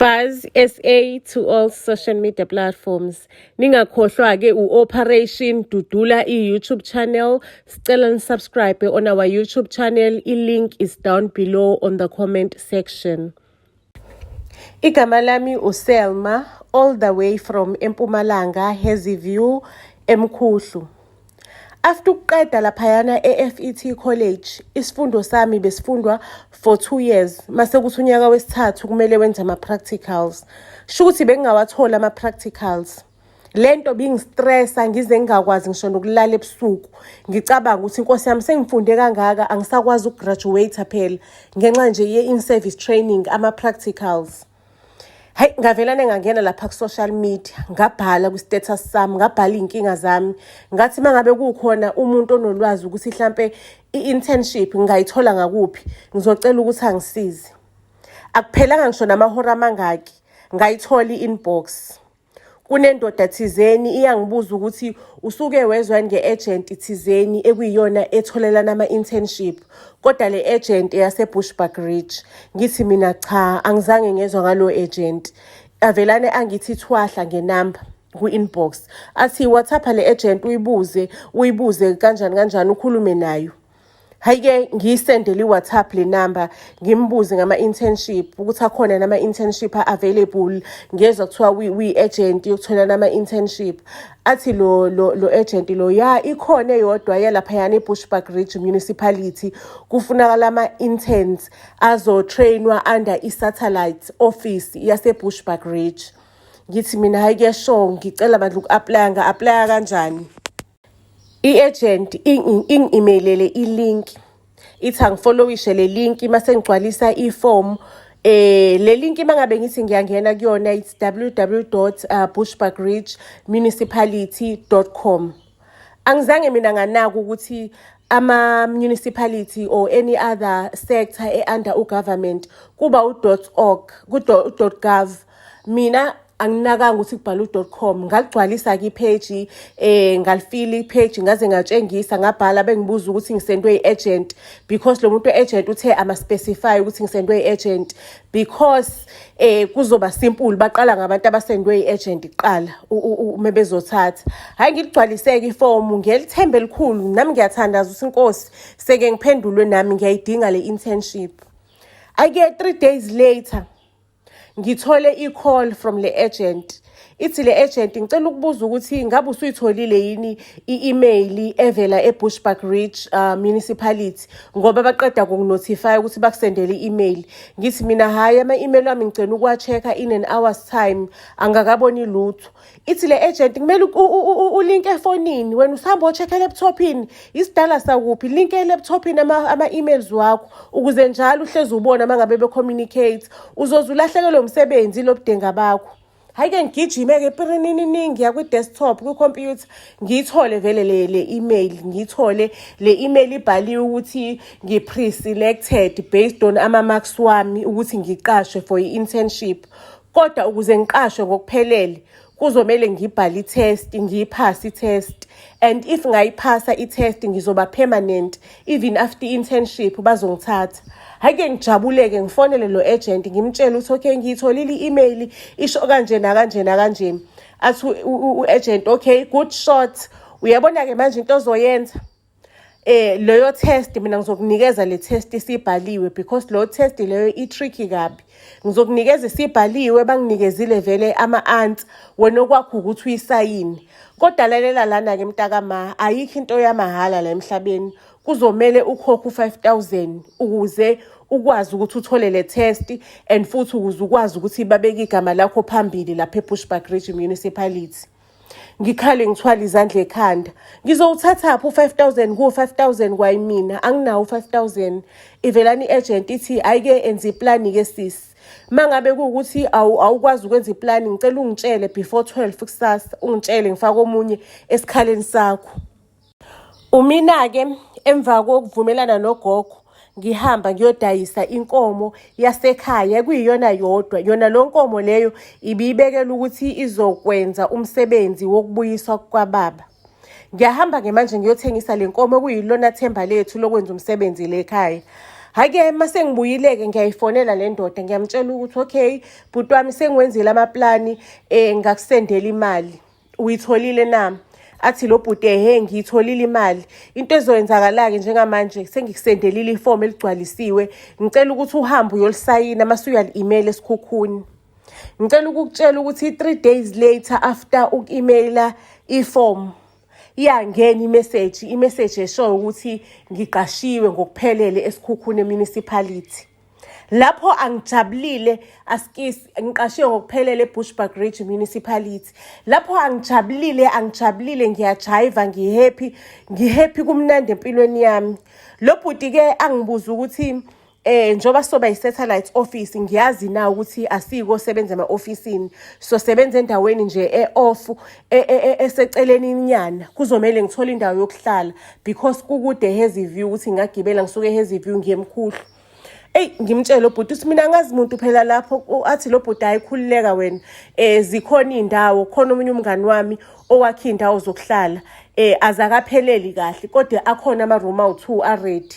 Buzz SA to all social media platforms. Ningakhohlwa ke Operation Dudula YouTube channel. Sicela nisubscribe on our YouTube channel. I-link is down below on the comment section. Igama lami uSelma, all the way from Mpumalanga, Hazyview, eMkhuhlu. After ukuqeda laphayana e-FET College, isifundo sami besifundwa for 2 years. Mase kuthi unyaka wesithathu kumele wenze ama-practicals. Shukuthi bengingawathola ama-practicals. Lento bingistressa ngize ngingakwazi ngisho nokulala ebusuku. Ngicabanga ukuthi inkosi yami sengifunde kangaka angisakwazi ukugraduate phela ngenxa nje ye-in-service training ama-practicals. Hayi ngavelane ngangena lapha ku-social media ngabhala ku-status sami ngabhala iy'nkinga zami ngathi mangabe kukhona umuntu onolwazi ukuthi mhlampe i-internship ngingayithola ngakuphi ngizocela ukuthi angisize. Akuphelanga ngisho namahora amangaki ngayithola i-inbox. Kunendoda thizeni iyangibuza ukuthi usuke wezwa nge-agent thizeni ekuyiyona etholelana ama-internship kodwa le agent yase-Bushbuckridge. Ngithi mina cha angizange ngezwa ngalo agent. Avelane angithi thwahla ngenamba ku-inbox athi WhatsApp le agent uyibuze kanjani ukhulume nayo. Hayi-ke ngiyisendele i-WhatsApp le number ngimbuze ngama-internship ukuthi akhona nama-internship available ngezwa kuthiwa uyi-agent yokuthola nama-internship. Athi lo agent lo ikhona eyodwa yalaphayana e-Bushbuckridge Municipality kufunakala ama-interns azo-trainwa under i-satellite office yase-Bushbuckridge. Ngithi mina hayi-ke sure ngicela bandla uku-aplya nga-aplya kanjani. I-agent ingi-emailele i-link ithi angifollowishe le link mase ngigcwalisa i-form. Le link mangabe ngithi ngiyangena kuyona it's www.bushbuckridgemunicipality.com. Angizange mina nganaka ukuthi ama-municipality or any other sector under ugovernment kuba u.org ku.gov. Mina anginakanga ukuthi kubhala u.com ngaligcwalisa-ke ipage ngalifila ipage ngaze ngatshengisa ngabhala bengibuza ukuthi ngisendwe i-agent because lo muntu we-agent uthe ama-specify ukuthi ngisendwe i-agent because kuzoba simple baqala ngabantu abasendwe i-agent kuqala uma bezothatha. Hayi ngiligcwaliseke ifomu ngelithembe elikhulu nami ngiyathandaza ukuthi inkosi seke ngiphendulwe nami ngiyayidinga le internship. Ake 3 days later ngithole i-call from le agent. Ithi le agent ngicela ukubuza ukuthi ngabe usuyitholile yini i-email evela e-Bushbuckridge Municipality ngoba baqeda ukunginotify ukuthi bakusendele i-email. Ngithi mina hayi ama-email wami ngicela ukuwa-check-a in an hour's time angakaboni lutho. Ithi le agent kumele ulink efonini wena usahamba o-check-a laptopini isidala sakuphi link e-laptopini ama-emails wakho ukuze njalo uhlezi ubona mangabe be-communicate uzoze ulahlekelwe umsebenzi lobudenga bakho. Hayi-ke ngigijime-ke pirininingi ngiya kwi-desktop kwi-computer ngiyithole vele le email ngiyithole le email ibhaliwe ukuthi ngi-pre-selected based on ama-marks wami ukuthi ngiqashwe for i-internship. Kodwa ukuze ngiqashwe ngokuphelele kuzomele ngibhale i-test ngiyiphase i-test and if ngayiphasa i-test ngizoba permanent even after i-internship bazongithatha. Hayi-ke ngijabuleke ngifonele lo agent ngimtshela ukuthi okay ngiyitholile i-email isho kanje nakanje. Athi u-agent okay good shot. Uyabona-ke manje into ozoyenza leyo test mina ngizokunikeza le test isibhaliwe because lo test leyo i-tricky kabi. Ngizokunikeza isibhaliwe banginikezile vele ama-answer wena okwakho ukuthi uyisayine. Kodwa lalela lana-ke mntakama ayikho into yamahala la emhlabeni. Kuzomele ukhokhe u-5,000 ukuze ukwazi ukuthi uthole le test and futhi ukuze ukwazi ukuthi babeke igama lakho phambili lapha e-Bushbuckridge Municipality. Ngikhale ngithwala izandla ekhanda. Ngizowuthathaphi u-5,000 ku-5,000 kwayimina anginawo u-5,000. Ivelani i-agent ithi ayike enza iplani-ke sisi. Mangabe kuwukuthi awukwazi ukwenza iplani ngicela ungitshele before 12 kusasa ungitshele ngifake omunye esikhaleni sakho. Umina-ke emva kokuvumelana nogogo ngihamba ngiyodayisa inkomo yasekhaya kuyiyona yodwa. Yona lo nkomo leyo ibiyibekela ukuthi izokwenza umsebenzi wokubuyiswa kwababa. Ngiyahamba-ke manje ngiyothengisa le nkomo kuyilona themba lethu lokwenza umsebenzi le ekhaya. Hake mase ngibuyileke ngiyayifonela le ndoda ngiyamtshela ukuthi okay bhuti wami sengiwenzile amaplani ngakusendela imali uyitholile na athi lo bhuti ngiyitholile imali into ezoyenzakala-ke njengamanje sengikusendelile ifomu eligcwalisiwe ngicela ukuthi uhambe uyolisayina mase uyali-email esikhukhuni ngicela ukukutshela ukuthi 3 days later after uku-emaila ifomu iyangena imessage eshoyo ukuthi ngiqashiwe ngokuphelele esikhukhuni emunicipality. Lapho angijabulile askisi ngiqashiwe ngokuphelele eBushbuckridge Municipality. Lapho angijabulile ngiyajiva ngihappy kumnandi empilweni yami. Lo bhuti ke angibuza ukuthi njoba soba yi-satellite office ngiyazi na ukuthi asiko sebenza ema-ofisini so sebenza endaweni nje e-off eseceleni inyana kuzomele ngithole indawo yokuhlala because kukude Hazyview ukuthi ngagibela ngisuke Hazyview ngiye Mkhuhlu. Ngimtshela lo bhuti ukuthi mina ngazi umuntu phela lapho athi lo bhuti ayikhululeka wena zikhona indawo khona omunye umngani wami owakhe indawo zokuhlala azakapheleli kahle kodwa akhona ama-room awu-2 already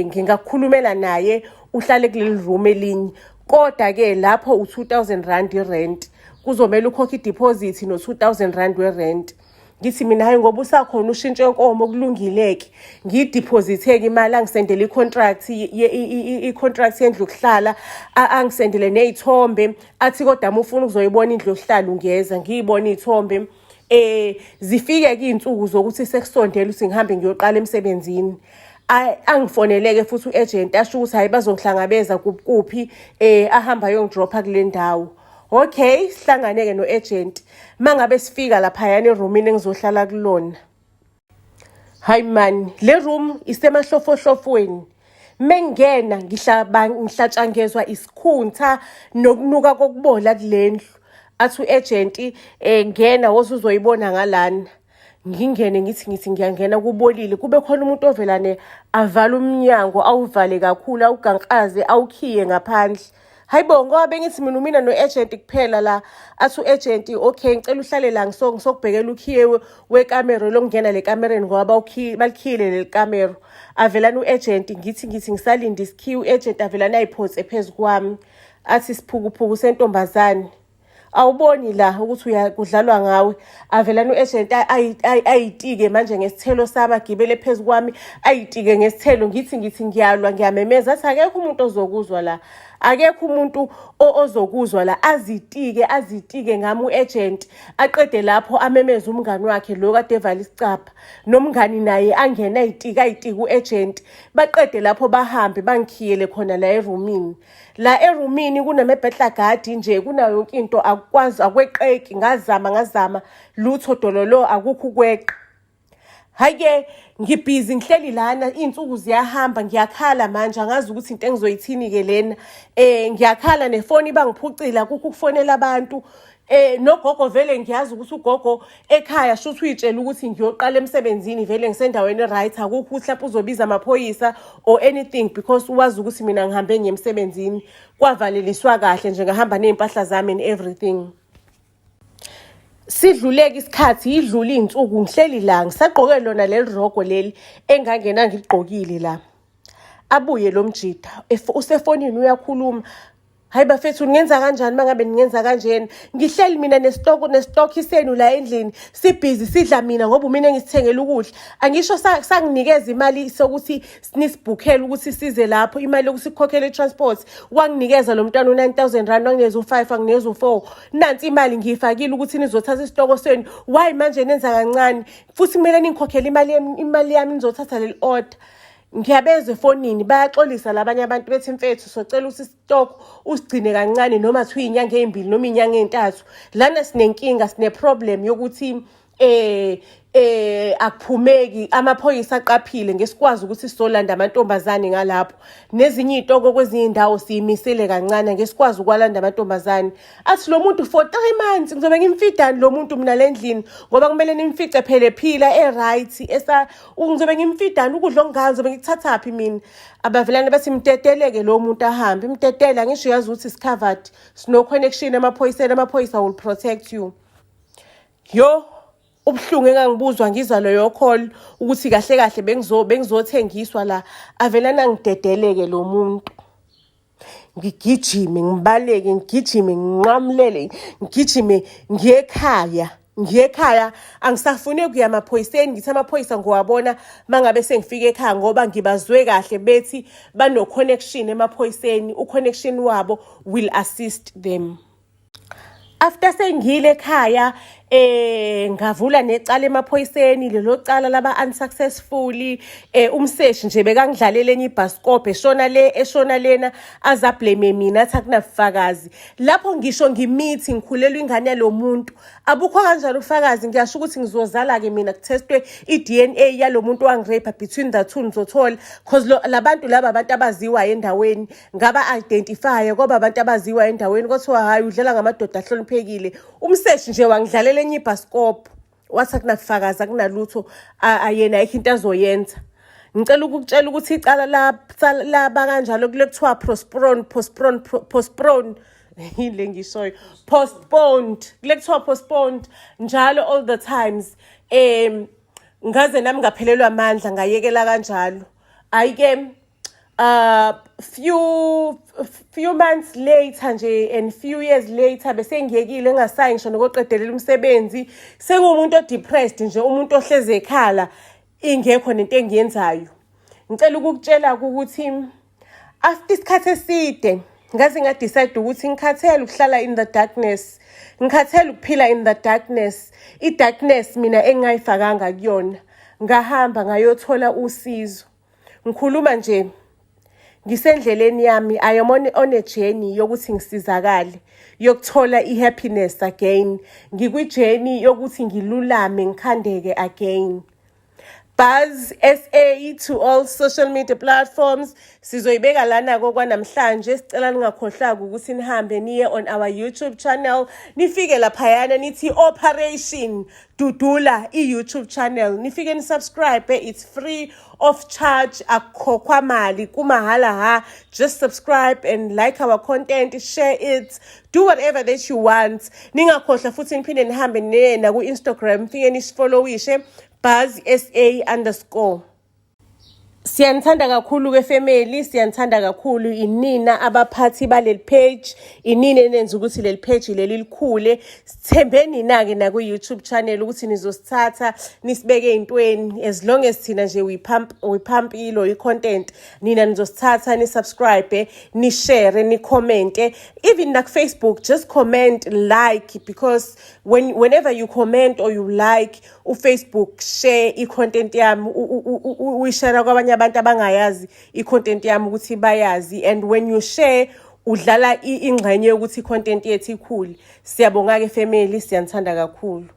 ngingakukhulumela naye uhlale kuleli room elinye kodwa ke lapho u2000 rand irent kuzomela ukhokhe ideposit no2000 rand werent ngithi mina hayi ngoba usakhona ushintshe inkomo kulungileke ngiyidepositeke imali angisendele i-contract yendlu yokuhlala angisendele nezithombe athi kodwa ufuna ukuzoyibona indlu yokuhlala ungeza ngiyibona izithombe zifike ke izinsuku zokuthi sekusondela ukuthi ngihambe ngiyoqala emsebenzini angifoneleke futhi uagent asho ukuthi hayi bazongihlangabeza kuphi ahamba yongidropa kule ndawo. Okay sihlanganeke noagent mangabe sifika lapha yana eroomini engizohlala kulona. Hayi man le room isemahlofohlofweni mengena ngihlatshangezwa isikhuntha nokunuka kokubola kulendlu athi uagent ngena wozuzoyibona ngalana ngingene ngithi ngiyangena kubolile kube khona umuntu ovelane avala umnyango awuvale kakhulu awugankaze awukhiye ngaphandle. Hayibo ngoba bengithi mina noagent kuphela la athi uagent okay ngicela uhlale la ngisokubhekela ukhiye wekamera lokungena le kamereni ngoba balikhile le kamera avelana uagent ngithi ngisalinde isikhiwe uagent avelana ayiphose phezulu kwami athi siphukuphuku sentombazane awuboni la ukuthi kudlalwa ngawe avelana uagent ayitike manje ngesithelo sabagibele phezulu kwami ayitike ngesithelo ngithi ngiyalwa ngiyamemeza athi akekho umuntu ozokuzwa la akekho umuntu ozokuzwa la azitike ngami uagent aqede lapho amemeza umngani wakhe lo kade evala isicapha nomngani naye angena ayitike uagent baqede lapho bahambe bangikhiyele khona la eroomini kunemebhehlagadi nje kunayo yonke into akwazi akweqeki ngazama lutho dololo akukho ukweqa. Hake ngibhizi ngihleli lana izinsuku ziyahamba ngiyakhala manje angazi ukuthi into engizoyithini ke lena ngiyakhala nefoni bangiphucila ukufonela abantu nogogo vele ngiyazi ukuthi ugogo ekhaya shuthi uyitshela ukuthi ngiyoqala emsebenzini vele ngisendaweni right akukho ukuthi lapho uzobiza amaphoyisa or anything because uwazi ukuthi mina ngihambe ngemsebenzini kwavaleliswa kahle nje ngahamba nezimpahla zami and everything. Sidluleke isikhathi idlula izinsuku ngihleli la ngisagqoke lona leli rogo leli engangena ngigqokile la abuye lo mjida usefonini uyakhuluma hayi bafethu ngenza kanjani mangabe ngenza kanjena ngihleli mina nesitokhi senu la endlini sibhizi sidla mina ngoba mina ngisithengela ukudla angisho sanginikeza imali sokuthi sinisibhukhela ukuthi size lapho imali yokuthi sikhokhele itransport wanginikeza lo mntwana u9000 rand wanginikeza u5 wanginikeza u4 nansi imali ngiyifakile ukuthi nizothatha isitoko senu why manje nenza kancane futhi kumele ningikhokhele imali yami nizothatha leli order. Ngiyabezwe efonini bayaxolisa labanye abantu bethi mfethu socela ukuthi stock usigcine kancane noma kuthiwa inyanga ezimbili noma inyanga ezintathu lana sinenkinga sine problem yokuthi akuphumeki amaphoyisa aqaphile ngesikwazi ukuthi sizolanda amantombazane ngalapho nezinye izitoko kwezinye indawo siyimisele kancane ngesikwazi ukwalanda amantombazane athi lo muntu for 3 months ngizobe ngimfidani lo muntu mina lendlini ngoba kumele nimfice phela right ngizobe ngimfidani ukudla ongazi ngizobe ngikuthatha phi mina abavelana bathi mteteleke lo muntu ahambe imtetela ngisho yazi ukuthi is covered sino connection amaphoyisa will protect you yo ubuhlungu engangibuzwa ngizwa leyo call ukuthi kahle kahle bengizothengiswa la avelana ngidedeleke lo muntu. Ngigijime ngibaleke ngigijime nginqamlele ngigijime ngiyekhaya angisafune kuya emaphoyiseni ngithi amaphoyisa ngowabona mangabe sengifike ekhaya ngoba ngibazwe kahle bethi bano connection emaphoyiseni uconnection wabo will assist them. After sengile ekhaya ngavula necala emaphoyiseni lelo cala laba unsuccessfully umseshi nje bekangidlalela enye ibhasikophe eshona lena azablame mina athi akunabufakazi. Lapho ngisho ngimithi ngikhulelwa ingane yalo muntu abukho kanjalo ufakazi ngiyasho ukuthi ngizozala ke mina kutestwe iDNA yalo muntu wangirape between the two ngizothola because labantu laba abantu abaziwa endaweni ngaba identify ngoba abantu abaziwa endaweni kuthiwa hayi udlala ngamadoda ahloniphekile. Umseshi nje wangidlalela enye ibhasikophe wathi akunafakazi akunalutho ayena ayikho into azoyenza. Ngicela ukukutshela ukuthi icala laba kanjalo kule kuthiwa postponed yile ngishoyo postponed kule kuthiwa postponed njalo all the times. Ngaze nami ngaphelelwa amandla ngayekela kanjalo. Ayike few months later nje and few years later bese ngiyekile engasayi ngisho nokuqedelela umsebenzi sekumuntu odepressed nje umuntu ohleze ekhala ingekho nento engiyenzayo. Ngicela ukukutshela ukuthi after isikhathi eside ngaze ngadecide ukuthi ngikhathele ukuhlala in the darkness, ngikhathele ukuphila in the darkness. I-darkness mina engingayifakanga kuyona ngahamba ngayothola usizo. Ngikhuluma nje ngisendleleni yami I am on a journey yokuthi ngisizakale yokuthola i-happiness again. Ngikwi-journey yokuthi ngilulame ngikhandeke again. Buzz SA to all social media platforms. Sizoyibeka lana kokwanamhlanje sicela ningakhohlwa ukuthi nihambe niye on our YouTube channel. Nifike laphayana nithi Operation Dudula i-YouTube channel. Nifike ni subscribe, it's free of charge, akhokhwa mali kumahala ha. Just subscribe and like our content, share it, do whatever that you want. Ningakhohlwa futhi niphinde nihambe niye na ku Instagram fike nisfollowishe Buzz SA_. Siyanthanda kakhulu ke family, siyanthanda kakhulu inina abaphathi baleli page, inina enenza ukuthi leli page leli likhule. Sithembeni nake na ku YouTube channel ukuthi nizosithatha nisibeke intweni as long as thina nje we pump ilo i-content. Nina nizosithatha ni subscribe, ni share, ni comment. Even na Facebook just comment, like, because whenever you comment or you like Facebook share i-content yami we share kwabanye abantu abangayazi i-content yami ukuthi bayazi, and when you share udlala ingxenye ukuthi i-content yethu ikhule. Siyabonga ke family, siyanthanda kakhulu.